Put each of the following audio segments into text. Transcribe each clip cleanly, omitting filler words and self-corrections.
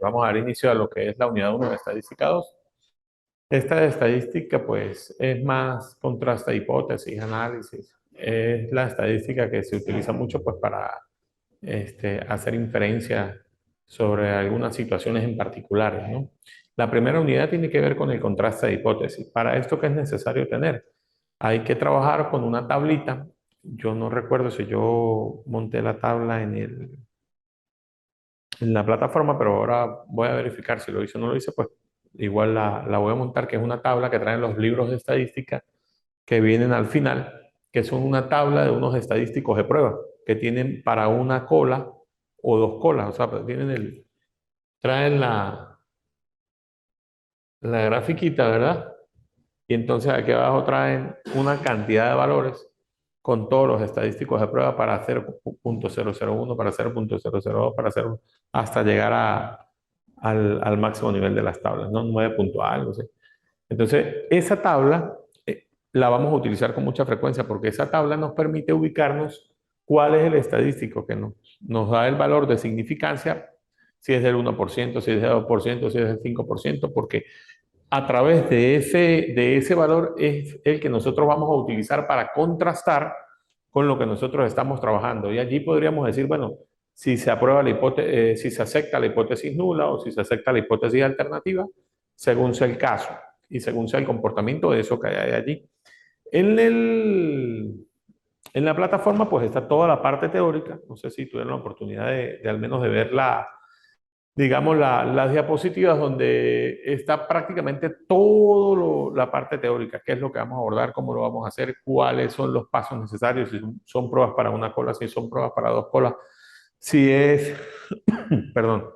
vamos a dar inicio a lo que es la unidad 1 de estadística 2. Esta estadística, pues, es más contraste, hipótesis, análisis. Es la estadística que se utiliza mucho, pues, para hacer inferencias sobre algunas situaciones en particulares, ¿no? La primera unidad tiene que ver con el contraste de hipótesis. Para esto, ¿qué es necesario tener? Hay que trabajar con una tablita. Yo no recuerdo si yo monté la tabla en la plataforma, pero ahora voy a verificar si lo hice o no lo hice, pues igual la voy a montar, que es una tabla que traen los libros de estadística que vienen al final, que son una tabla de unos estadísticos de prueba, que tienen para una cola o dos colas, o sea, pues traen la grafiquita, ¿verdad? Y entonces aquí abajo traen una cantidad de valores con todos los estadísticos de prueba para 0.001, para 0.002, para 0, hasta llegar al máximo nivel de las tablas, ¿no? 9 punto algo, ¿sí? Entonces, esa tabla la vamos a utilizar con mucha frecuencia porque esa tabla nos permite ubicarnos cuál es el estadístico que nos da el valor de significancia, si es del 1%, si es del 2%, si es del 5%, porque a través de ese valor es el que nosotros vamos a utilizar para contrastar con lo que nosotros estamos trabajando. Y allí podríamos decir, bueno, si se aprueba la hipótesis, si se acepta la hipótesis nula o si se acepta la hipótesis alternativa, según sea el caso y según sea el comportamiento de eso que hay allí. En en la plataforma pues está toda la parte teórica. No sé si tuvieron la oportunidad de al menos de ver digamos, las diapositivas donde está prácticamente toda la parte teórica, qué es lo que vamos a abordar, cómo lo vamos a hacer, cuáles son los pasos necesarios, si son pruebas para una cola, si son pruebas para dos colas, si es, perdón,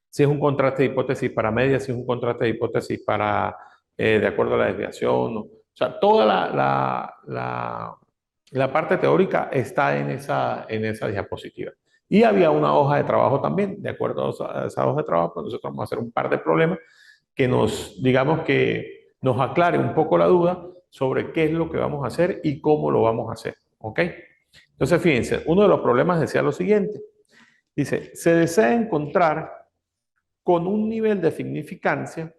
si es un contraste de hipótesis para media, si es un contraste de hipótesis para, de acuerdo a la desviación, o sea, toda la parte teórica está en esa diapositiva. Y había una hoja de trabajo también, de acuerdo a esa hoja de trabajo, pues nosotros vamos a hacer un par de problemas que digamos que nos aclare un poco la duda sobre qué es lo que vamos a hacer y cómo lo vamos a hacer, ¿ok? Entonces, fíjense, uno de los problemas decía lo siguiente, dice, se desea encontrar con un nivel de significancia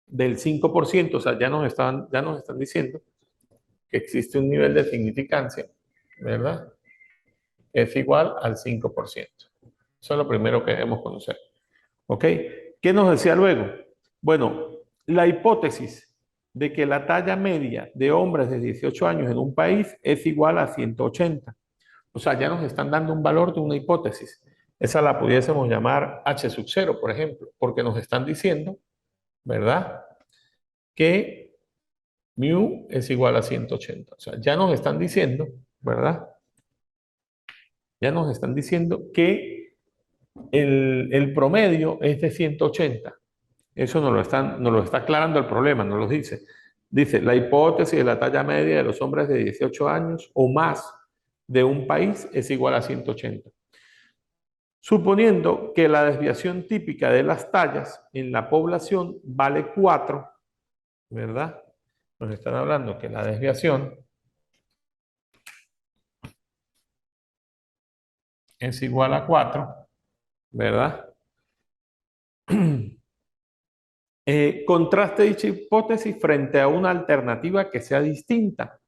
del 5%, o sea, ya nos están diciendo que existe un nivel de significancia, ¿verdad? Es igual al 5%. Eso es lo primero que debemos conocer. ¿Ok? ¿Qué nos decía luego? Bueno, la hipótesis de que la talla media de hombres de 18 años en un país es igual a 180. O sea, ya nos están dando un valor de una hipótesis. Esa la pudiésemos llamar H sub 0, por ejemplo, porque nos están diciendo, ¿verdad? Que mu es igual a 180. O sea, ya nos están diciendo, ¿verdad? Ya nos están diciendo que el promedio es de 180. Eso nos lo está aclarando el problema, nos lo dice. Dice, la hipótesis de la talla media de los hombres de 18 años o más de un país es igual a 180. Suponiendo que la desviación típica de las tallas en la población vale 4, ¿verdad? Nos están hablando que la desviación es igual a 4, ¿verdad? Contraste dicha hipótesis frente a una alternativa que sea distinta.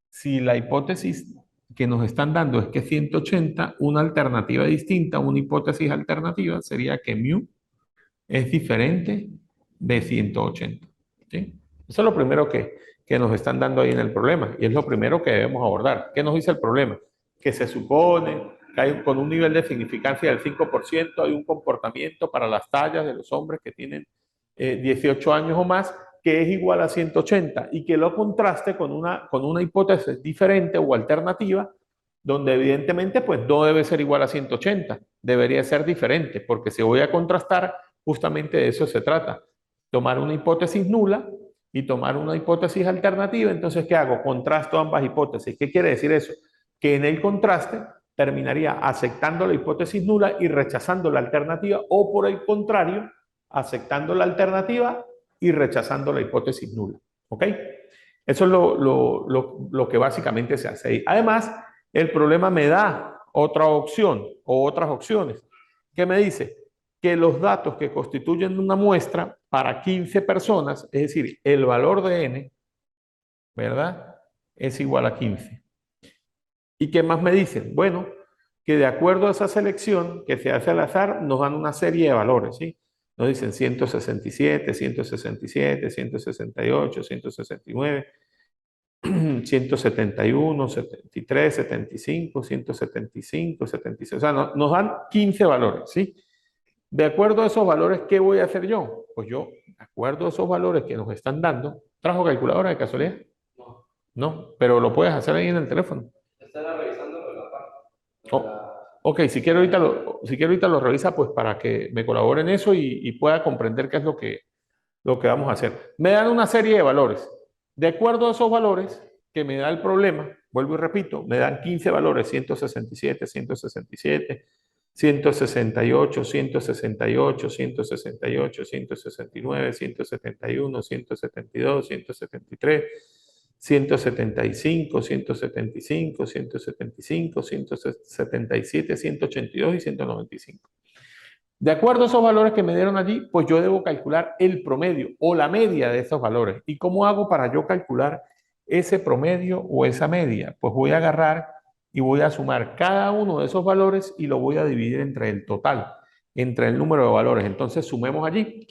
Si la hipótesis que nos están dando es que 180, una alternativa distinta, una hipótesis alternativa sería que mu es diferente de 180. ¿Sí? Eso es lo primero que nos están dando ahí en el problema y es lo primero que debemos abordar. ¿Qué nos dice el problema? Que se supone que con un nivel de significancia del 5% hay un comportamiento para las tallas de los hombres que tienen 18 años o más que es igual a 180 y que lo contraste con una hipótesis diferente o alternativa donde evidentemente pues no debe ser igual a 180, debería ser diferente, porque si voy a contrastar, justamente de eso se trata. Tomar una hipótesis nula y tomar una hipótesis alternativa, entonces ¿qué hago? Contrasto ambas hipótesis. ¿Qué quiere decir eso? Que en el contraste terminaría aceptando la hipótesis nula y rechazando la alternativa, o por el contrario, aceptando la alternativa y rechazando la hipótesis nula. ¿Ok? Eso es lo que básicamente se hace. Además, el problema me da otra opción o otras opciones. ¿Qué me dice? que los datos que constituyen una muestra para 15 personas, es decir, el valor de n, ¿verdad? Es igual a 15. ¿Y qué más me dicen? Bueno, que de acuerdo a esa selección que se hace al azar, nos dan una serie de valores, ¿sí? Nos dicen 167, 167, 168, 169, 171, 73, 75, 175, 76. O sea, nos dan 15 valores, ¿sí? De acuerdo a esos valores, ¿qué voy a hacer yo? Pues yo, de acuerdo a esos valores que nos están dando, ¿trajo calculadora de casualidad? No. No, pero lo puedes hacer ahí en el teléfono. Estaba revisando lo de la parte. Ok, si quiero ahorita lo revisa, pues para que me colabore en eso y pueda comprender qué es lo que vamos a hacer. Me dan una serie de valores. De acuerdo a esos valores que me da el problema, vuelvo y repito, me dan 15 valores, 167, 167, 168, 168, 168, 169, 171, 172, 173, 175, 175, 175, 177, 182 y 195. De acuerdo a esos valores que me dieron allí, pues yo debo calcular el promedio o la media de esos valores. ¿Y cómo hago para yo calcular ese promedio o esa media? Pues voy a agarrar y voy a sumar cada uno de esos valores y lo voy a dividir entre el total, entre el número de valores. Entonces sumemos allí.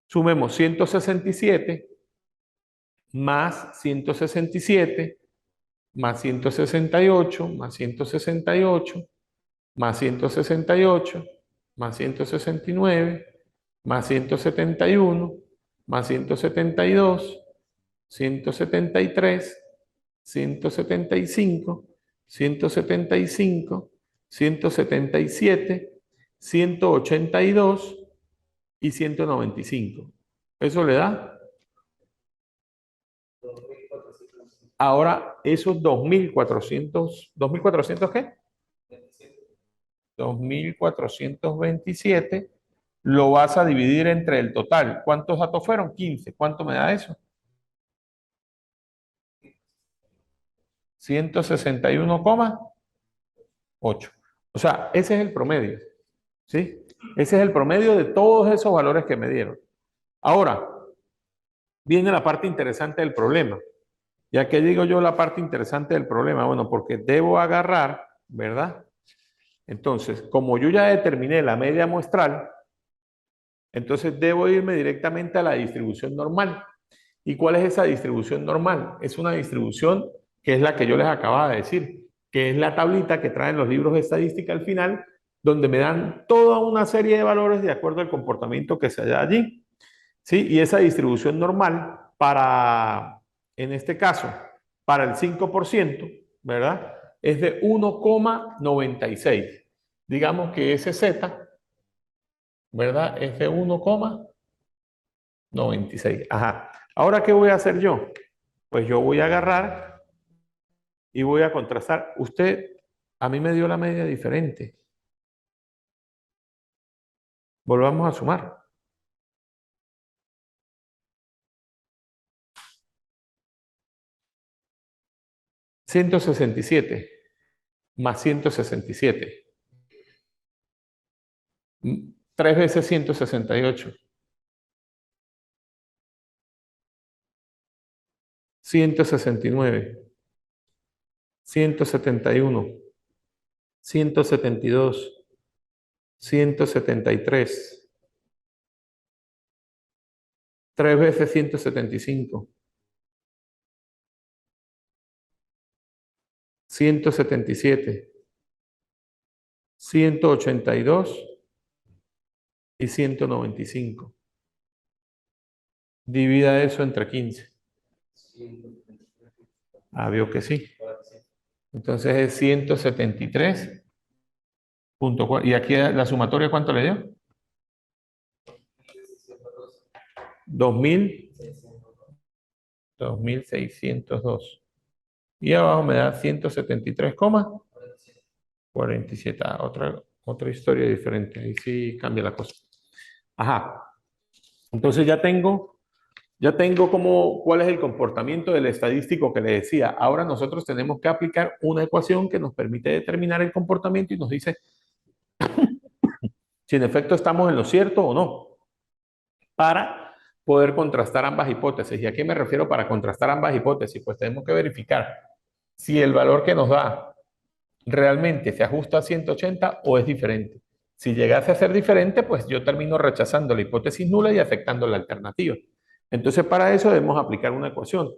Sumemos 167 más 167 más 168 más 168 más 168 más 169 más 171 más 172, 173, 175, 175, 177, 182 y 195. ¿Eso le da? Ahora, esos 2.400, ¿2.400 qué? 2.427 lo vas a dividir entre el total. ¿Cuántos datos fueron? 15. ¿Cuánto me da eso? 161,8. O sea, ese es el promedio. ¿Sí? Ese es el promedio de todos esos valores que me dieron. Ahora, viene la parte interesante del problema. Ya que digo yo la parte interesante del problema, bueno, porque debo agarrar, ¿verdad? Entonces, como yo ya determiné la media muestral, entonces debo irme directamente a la distribución normal. ¿Y cuál es esa distribución normal? Es una distribución que es la que yo les acababa de decir, que es la tablita que traen los libros de estadística al final, donde me dan toda una serie de valores de acuerdo al comportamiento que se halla allí. ¿Sí? Y esa distribución normal para, en este caso, para el 5%, ¿verdad? Es de 1,96. Digamos que ese Z, ¿verdad? Es de 1,96. Ajá. Ahora, ¿qué voy a hacer yo? Pues yo voy a agarrar y voy a contrastar. Usted, a mí me dio la media diferente. Volvamos a sumar. 167 más 167. 3 veces 168. 169, 171, 172, 173, 3 veces 175, 177, 182 y 195. Divida eso entre 15. Ah, veo que sí. Entonces es 173.4. ¿Y aquí la sumatoria cuánto le dio? 2000, 2602. Y abajo me da 173,47. Ah, otra historia diferente. Ahí sí cambia la cosa. Ajá. Entonces ya tengo cuál es el comportamiento del estadístico que le decía. Ahora nosotros tenemos que aplicar una ecuación que nos permite determinar el comportamiento y nos dice si en efecto estamos en lo cierto o no, para poder contrastar ambas hipótesis. ¿Y a qué me refiero para contrastar ambas hipótesis? Pues tenemos que verificar si el valor que nos da realmente se ajusta a 180 o es diferente. Si llegase a ser diferente, pues yo termino rechazando la hipótesis nula y aceptando la alternativa. Entonces, para eso debemos aplicar una ecuación.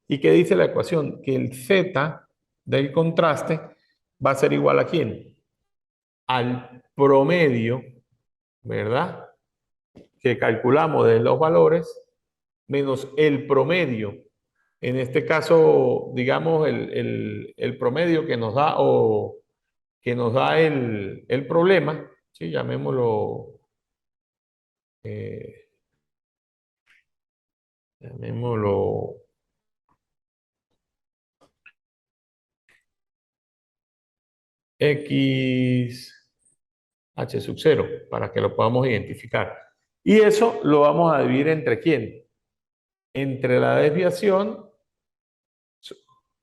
¿Y qué dice la ecuación? Que el z del contraste va a ser igual a ¿quién? Al promedio, ¿verdad? Que calculamos de los valores menos el promedio. En este caso, digamos, el promedio que nos da o que nos da el problema, ¿sí? Eh, llamémoslo x h sub 0, para que lo podamos identificar. Y eso lo vamos a dividir entre ¿quién? Entre la desviación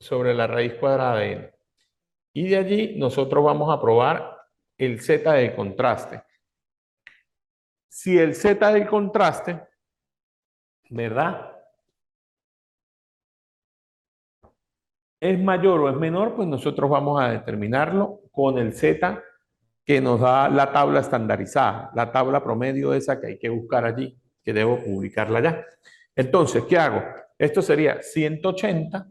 sobre la raíz cuadrada de n. Y de allí nosotros vamos a probar el z del contraste. Si el z del contraste, ¿verdad?, es mayor o es menor, pues nosotros vamos a determinarlo con el z que nos da la tabla estandarizada, la tabla promedio esa que hay que buscar allí, que debo publicarla ya. Entonces, ¿qué hago? Esto sería 180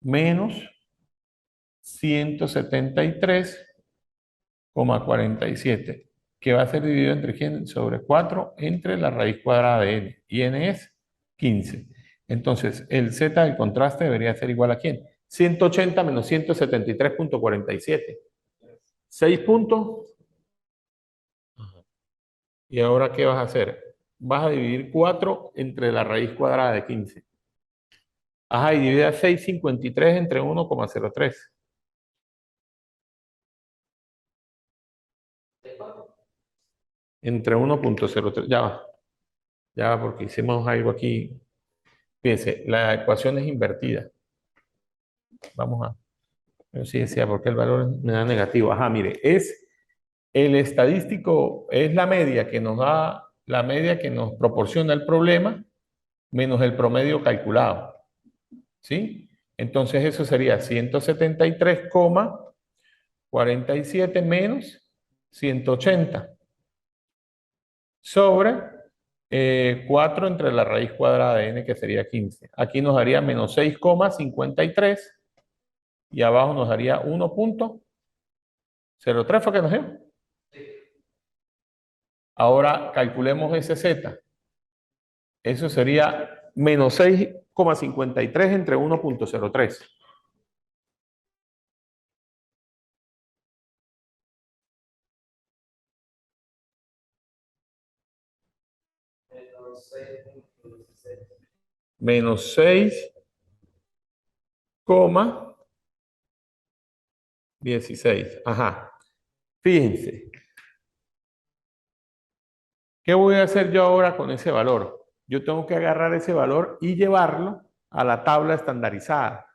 menos 173,47, que va a ser dividido entre quién? Sobre 4 entre la raíz cuadrada de n. Y n es 15. Entonces, el z del contraste debería ser igual a quién? 180 menos 173,47. 6 puntos. ¿Y ahora qué vas a hacer? Vas a dividir 4 entre la raíz cuadrada de 15. Ajá, y divide 6,53 entre 1,03. Entre 1,03. Ya va, porque hicimos algo aquí. Fíjense, la ecuación es invertida. Vamos a. Yo sí decía, ¿por qué el valor me da negativo? Ajá, mire, es el estadístico, es la media que nos da, la media que nos proporciona el problema, menos el promedio calculado. ¿Sí? Entonces eso sería 173,47 menos 180 sobre 4 entre la raíz cuadrada de n, que sería 15. Aquí nos daría menos 6,53 y abajo nos daría 1,03, ¿fue que nos dio? Ahora calculemos ese z. Eso sería menos 6,53 entre 1,03. Menos 6,16. Ajá. Fíjense. ¿Qué voy a hacer yo ahora con ese valor? Yo tengo que agarrar ese valor y llevarlo a la tabla estandarizada.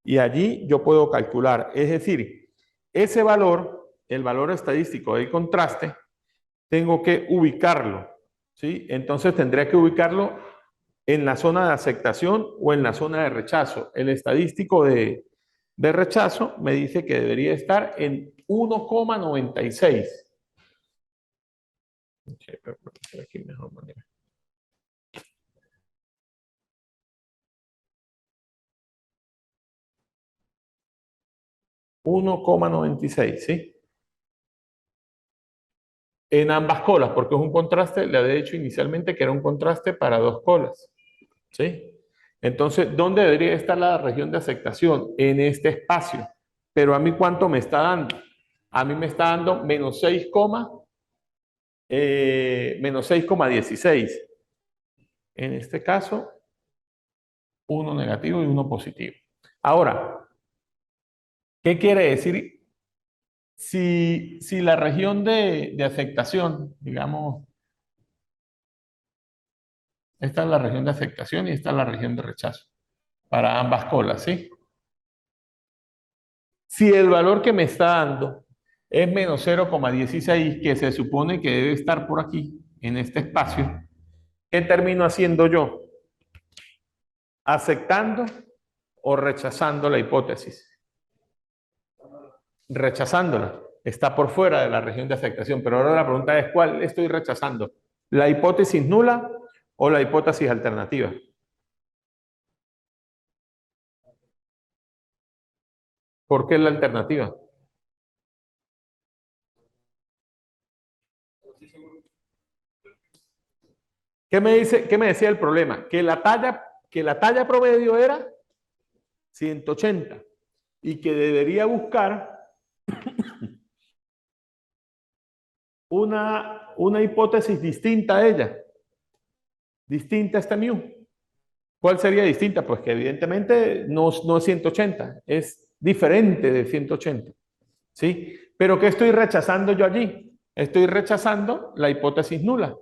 Y allí yo puedo calcular. Es decir, ese valor, el valor estadístico del contraste, tengo que ubicarlo. ¿Sí? Entonces tendría que ubicarlo en la zona de aceptación o en la zona de rechazo. El estadístico de rechazo me dice que debería estar en 1,96. Aquí mejor manera. 1,96, ¿sí? En ambas colas, porque es un contraste, le había dicho inicialmente que era un contraste para dos colas, ¿sí? Entonces, ¿dónde debería estar la región de aceptación? En este espacio. Pero a mí, ¿cuánto me está dando? A mí me está dando menos 6, menos 6,16. En este caso, uno negativo y uno positivo. Ahora, ¿qué quiere decir? Si la región de aceptación, digamos, esta es la región de aceptación y esta es la región de rechazo, para ambas colas, ¿sí? Si el valor que me está dando es menos 0,16, que se supone que debe estar por aquí, en este espacio. ¿Qué termino haciendo yo? ¿Aceptando o rechazando la hipótesis? Rechazándola. Está por fuera de la región de aceptación, pero ahora la pregunta es, ¿cuál estoy rechazando? ¿La hipótesis nula o la hipótesis alternativa? ¿Por qué la alternativa? ¿Qué me dice, qué me decía el problema? Que la talla promedio era 180 y que debería buscar una hipótesis distinta a ella, distinta a esta mu. ¿Cuál sería distinta? Pues que evidentemente no es 180, es diferente de 180. ¿Sí? Pero ¿qué estoy rechazando yo allí? Estoy rechazando la hipótesis nula.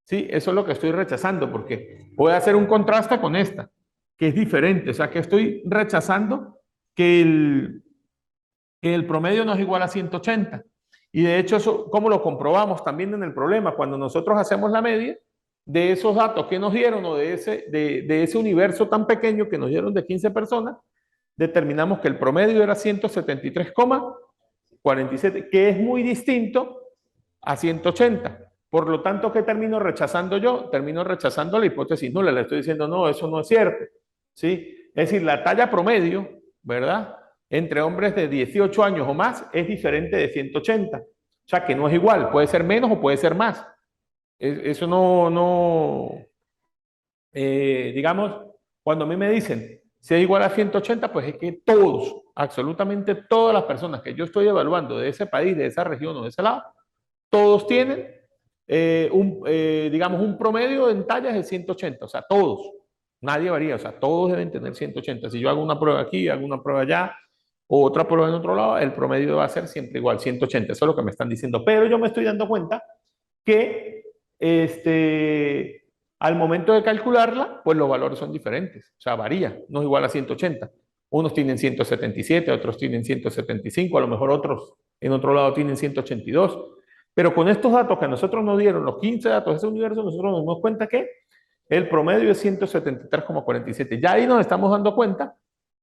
¿Sí? Eso es lo que estoy rechazando, porque voy a hacer un contraste con esta, que es diferente. O sea, que estoy rechazando que el promedio no es igual a 180. Y de hecho, eso, ¿cómo lo comprobamos también en el problema? Cuando nosotros hacemos la media de esos datos que nos dieron o de ese universo tan pequeño que nos dieron de 15 personas, determinamos que el promedio era 173,47, que es muy distinto a 180. Por lo tanto, ¿qué termino rechazando yo? Termino rechazando la hipótesis nula. Le estoy diciendo, no, eso no es cierto. ¿Sí? Es decir, la talla promedio, ¿verdad? Entre hombres de 18 años o más es diferente de 180. O sea, que no es igual. Puede ser menos o puede ser más. Eso digamos, cuando a mí me dicen si es igual a 180, pues es que todos, absolutamente todas las personas que yo estoy evaluando de ese país, de esa región o de ese lado, todos tienen digamos, un promedio en tallas de 180, o sea, todos, nadie varía, o sea, todos deben tener 180. Si yo hago una prueba aquí, hago una prueba allá, o otra prueba en otro lado, el promedio va a ser siempre igual, 180, eso es lo que me están diciendo, pero yo me estoy dando cuenta que al momento de calcularla, pues los valores son diferentes, o sea, varía, no es igual a 180. Unos tienen 177, otros tienen 175, a lo mejor otros en otro lado tienen 182. Pero con estos datos que nosotros nos dieron, los 15 datos de ese universo, nosotros nos damos cuenta que el promedio es 173,47. Ya ahí nos estamos dando cuenta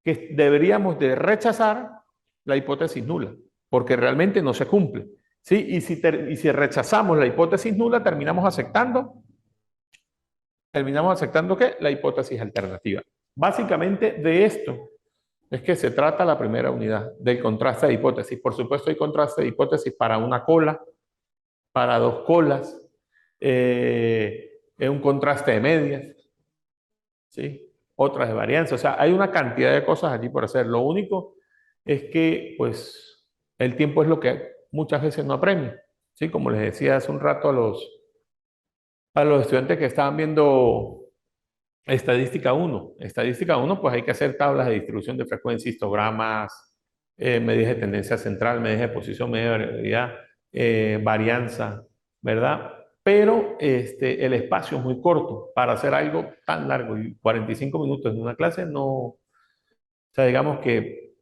que deberíamos de rechazar la hipótesis nula, porque realmente no se cumple. ¿Sí? Y si rechazamos la hipótesis nula, terminamos aceptando ¿qué? La hipótesis alternativa. Básicamente de esto es que se trata la primera unidad, del contraste de hipótesis. Por supuesto hay contraste de hipótesis para una cola, para dos colas, es un contraste de medias, ¿sí? Otras de varianza. O sea, hay una cantidad de cosas allí por hacer. Lo único es que, pues, el tiempo es lo que muchas veces no apremia, ¿sí? Como les decía hace un rato a los estudiantes que estaban viendo estadística 1. Estadística 1, pues hay que hacer tablas de distribución de frecuencia, histogramas, medidas de tendencia central, medidas de posición, medidas de variabilidad, varianza, ¿verdad? Pero el espacio es muy corto para hacer algo tan largo y 45 minutos en una clase no, o sea, digamos que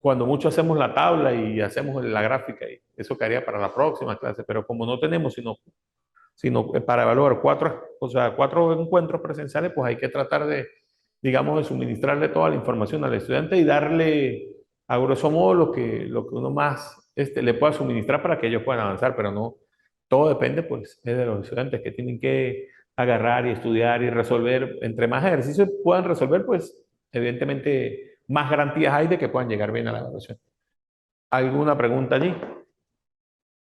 cuando mucho hacemos la tabla y hacemos la gráfica y eso quedaría para la próxima clase, pero como no tenemos sino para evaluar cuatro encuentros presenciales, pues hay que tratar de, digamos, de suministrarle toda la información al estudiante y darle, a grosso modo, lo que uno más le pueda suministrar para que ellos puedan avanzar, pero no, todo depende, pues, es de los estudiantes que tienen que agarrar y estudiar y resolver. Entre más ejercicios puedan resolver, pues, evidentemente, más garantías hay de que puedan llegar bien a la evaluación. ¿Alguna pregunta allí?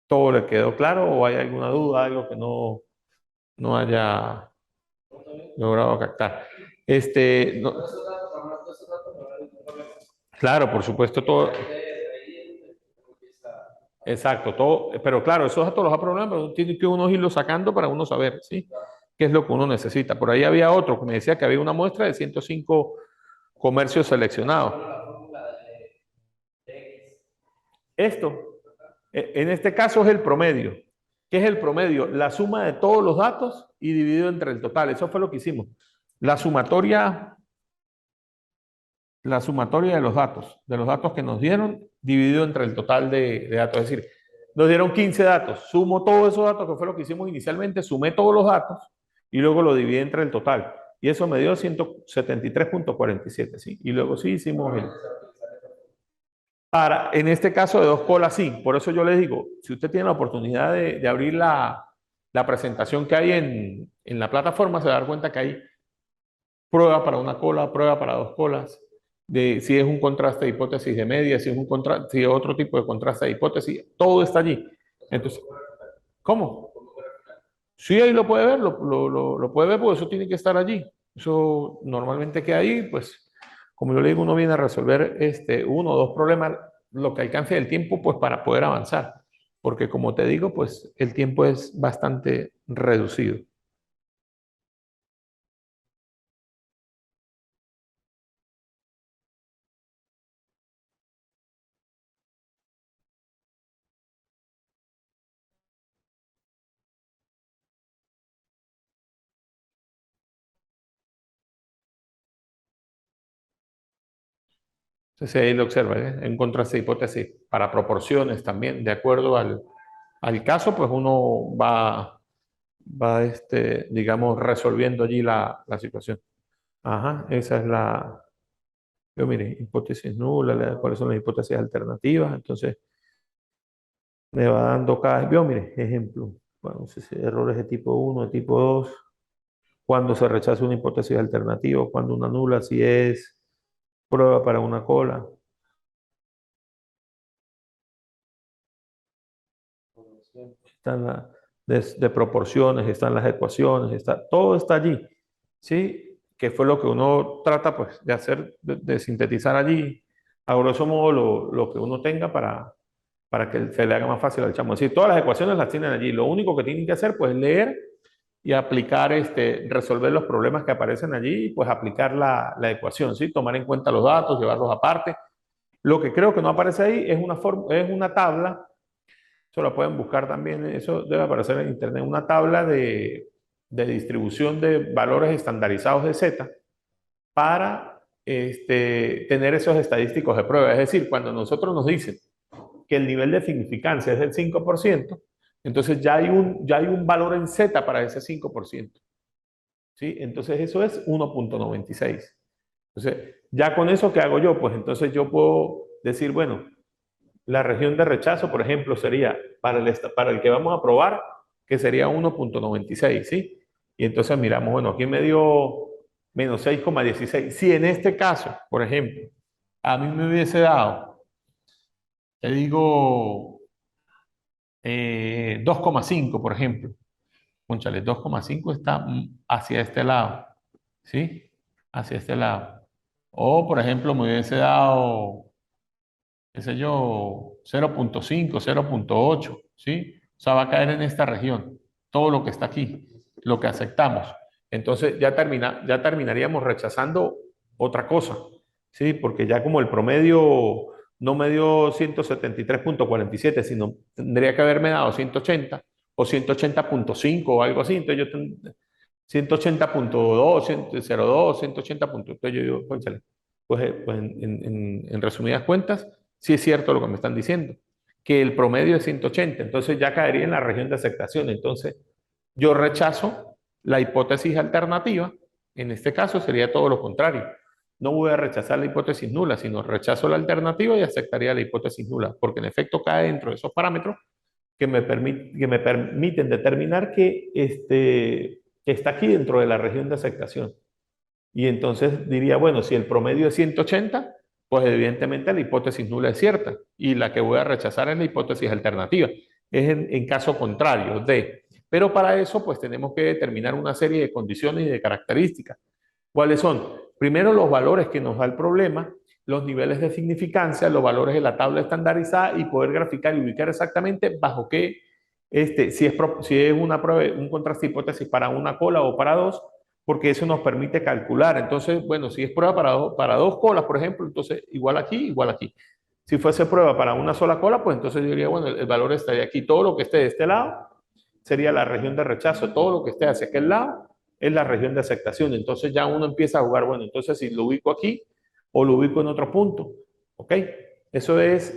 ¿Todo le quedó claro o hay alguna duda, algo que no haya logrado captar? Claro, por supuesto, todo. Exacto, todo. Pero claro, esos datos los da problema, pero tiene que uno irlos sacando para uno saber, ¿sí? ¿Qué es lo que uno necesita? Por ahí había otro que me decía que había una muestra de 105 comercios seleccionados. Esto, en este caso es el promedio. ¿Qué es el promedio? La suma de todos los datos y dividido entre el total. Eso fue lo que hicimos. La sumatoria de los datos que nos dieron dividido entre el total de datos. Es decir, nos dieron 15 datos, sumo todos esos datos, que fue lo que hicimos inicialmente, sumé todos los datos y luego lo dividí entre el total. Y eso me dio 173.47, ¿sí? Y luego sí hicimos en este caso de dos colas, sí. Por eso yo les digo, si usted tiene la oportunidad de abrir la presentación que hay en la plataforma, se va a dar cuenta que hay prueba para una cola, prueba para dos colas, de si es un contraste de hipótesis de media, si es si es otro tipo de contraste de hipótesis, todo está allí. Entonces, ¿cómo? Sí, ahí lo puede ver, lo puede ver porque eso tiene que estar allí. Eso normalmente queda ahí, pues, como yo le digo, uno viene a resolver uno o dos problemas, lo que alcance el tiempo, pues, para poder avanzar. Porque como te digo, pues, el tiempo es bastante reducido. Entonces ahí lo observa, ¿eh? En contraste de hipótesis para proporciones también, de acuerdo al caso, pues uno va digamos, resolviendo allí la situación. Ajá, esa es yo mire, hipótesis nula, cuáles son las hipótesis alternativas, entonces me va dando yo mire, ejemplo, bueno, si errores de tipo uno, de tipo 2, cuando se rechaza una hipótesis alternativa, cuando una nula, si es prueba para una cola. Están de proporciones, están las ecuaciones, todo está allí, ¿sí? Que fue lo que uno trata pues de hacer, de sintetizar allí, a grosso modo lo que uno tenga para que se le haga más fácil al chamo. Es decir, todas las ecuaciones las tienen allí, lo único que tienen que hacer pues es leer y aplicar, resolver los problemas que aparecen allí y pues aplicar la ecuación, ¿sí? Tomar en cuenta los datos, llevarlos aparte. Lo que creo que no aparece ahí es una tabla. Eso la pueden buscar también, eso debe aparecer en internet, una tabla de distribución de valores estandarizados de Z para tener esos estadísticos de prueba. Es decir, cuando nosotros nos dicen que el nivel de significancia es del 5%, entonces ya hay un valor en Z para ese 5%. ¿Sí? Entonces eso es 1.96. Entonces, ya con eso, ¿qué hago yo? Pues entonces yo puedo decir, bueno, la región de rechazo, por ejemplo, sería para el que vamos a probar, que sería 1.96, ¿sí? Y entonces miramos, bueno, aquí me dio menos 6,16. Si en este caso, por ejemplo, a mí me hubiese dado, te digo, 2,5, por ejemplo. Cónchale, 2,5 está hacia este lado, ¿sí? Hacia este lado. O, por ejemplo, me hubiese dado qué sé yo, 0,5, 0,8, ¿sí? O sea, va a caer en esta región, todo lo que está aquí, lo que aceptamos. Entonces ya terminaríamos rechazando otra cosa, ¿sí? Porque ya como el promedio no me dio 173.47, sino tendría que haberme dado 180 o 180.5 o algo así. Entonces yo 180.2, 102, 180. Entonces yo digo, cónchale, pues en resumidas cuentas, sí es cierto lo que me están diciendo, que el promedio es 180, entonces ya caería en la región de aceptación. Entonces yo rechazo la hipótesis alternativa, en este caso sería todo lo contrario. No voy a rechazar la hipótesis nula, sino rechazo la alternativa y aceptaría la hipótesis nula, porque en efecto cae dentro de esos parámetros que me permiten determinar que está aquí dentro de la región de aceptación. Y entonces diría, bueno, si el promedio es 180, pues evidentemente la hipótesis nula es cierta y la que voy a rechazar es la hipótesis alternativa. Es en caso contrario de. Pero para eso, pues tenemos que determinar una serie de condiciones y de características. ¿Cuáles son? Primero, los valores que nos da el problema, los niveles de significancia, los valores de la tabla estandarizada y poder graficar y ubicar exactamente bajo qué, si es una prueba, un contraste de hipótesis para una cola o para dos, porque eso nos permite calcular. Entonces, bueno, si es prueba para dos colas, por ejemplo, entonces igual aquí, igual aquí. Si fuese prueba para una sola cola, pues entonces yo diría, bueno, el valor estaría aquí. Todo lo que esté de este lado sería la región de rechazo, todo lo que esté hacia aquel lado es la región de aceptación. Entonces ya uno empieza a jugar, bueno, entonces si lo ubico aquí o lo ubico en otro punto, ¿ok? Eso es,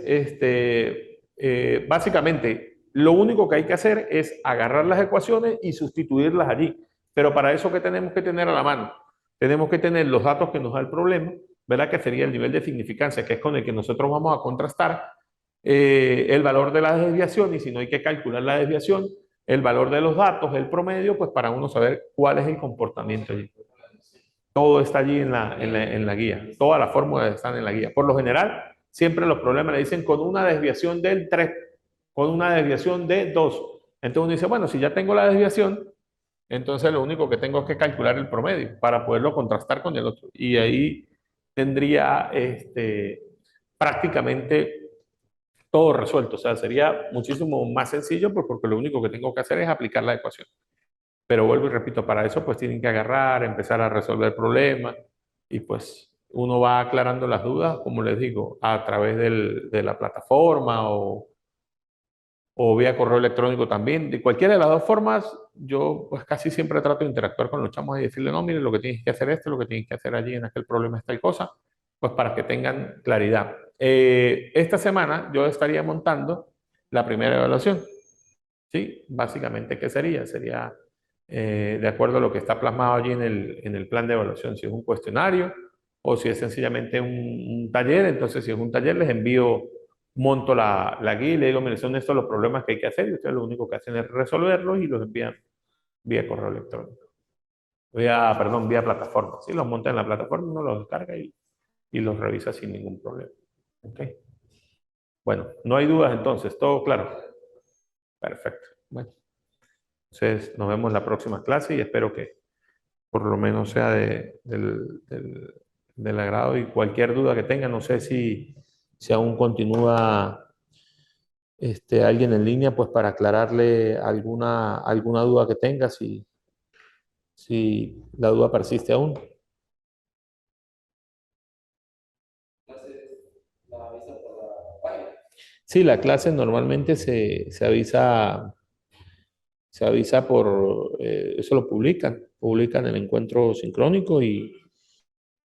básicamente, lo único que hay que hacer es agarrar las ecuaciones y sustituirlas allí. Pero para eso, ¿qué tenemos que tener a la mano? Tenemos que tener los datos que nos da el problema, ¿verdad? Que sería el nivel de significancia, que es con el que nosotros vamos a contrastar el valor de la desviación, y si no hay que calcular la desviación, el valor de los datos, el promedio, pues para uno saber cuál es el comportamiento allí. Todo está allí en la guía. Todas las fórmulas están en la guía. Por lo general, siempre los problemas le dicen con una desviación del 3, con una desviación de 2. Entonces uno dice, bueno, si ya tengo la desviación, entonces lo único que tengo es que calcular el promedio para poderlo contrastar con el otro. Y ahí tendría prácticamente todo resuelto. O sea, sería muchísimo más sencillo pues, porque lo único que tengo que hacer es aplicar la ecuación. Pero vuelvo y repito, para eso pues tienen que agarrar, empezar a resolver problemas y pues uno va aclarando las dudas, como les digo, a través de la plataforma o vía correo electrónico también. De cualquiera de las dos formas, yo pues casi siempre trato de interactuar con los chamos y decirle, no, mire, lo que tienes que hacer esto, lo que tienes que hacer allí en aquel problema es tal cosa, pues para que tengan claridad. Esta semana yo estaría montando la primera evaluación. ¿Sí? Básicamente, ¿qué sería? Sería de acuerdo a lo que está plasmado allí en el plan de evaluación, si es un cuestionario o si es sencillamente un taller. Entonces, si es un taller, les envío, monto la guía y le digo, miren, son estos los problemas que hay que hacer y ustedes lo único que hacen es resolverlos y los envían vía correo electrónico. Perdón, vía plataforma. Sí, los monta en la plataforma, uno los descarga y los revisa sin ningún problema. ¿Ok? Bueno, no hay dudas entonces, todo claro. Perfecto. Bueno. Entonces, nos vemos la próxima clase y espero que por lo menos sea del agrado, y cualquier duda que tengan, no sé si aún continúa alguien en línea, pues para aclararle alguna duda que tenga, si la duda persiste aún. Sí, la clase normalmente se avisa eso lo publican el encuentro sincrónico y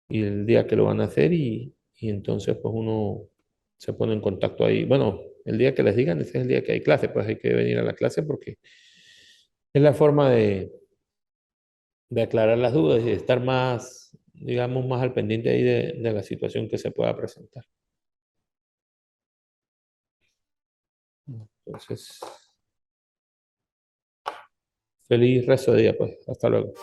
el día que lo van a hacer y entonces pues uno se pone en contacto ahí. Bueno, el día que les digan, ese es el día que hay clase, pues hay que venir a la clase porque es la forma de aclarar las dudas y de estar más, digamos, más al pendiente ahí de la situación que se pueda presentar. Entonces, feliz resto de día, pues. Hasta luego.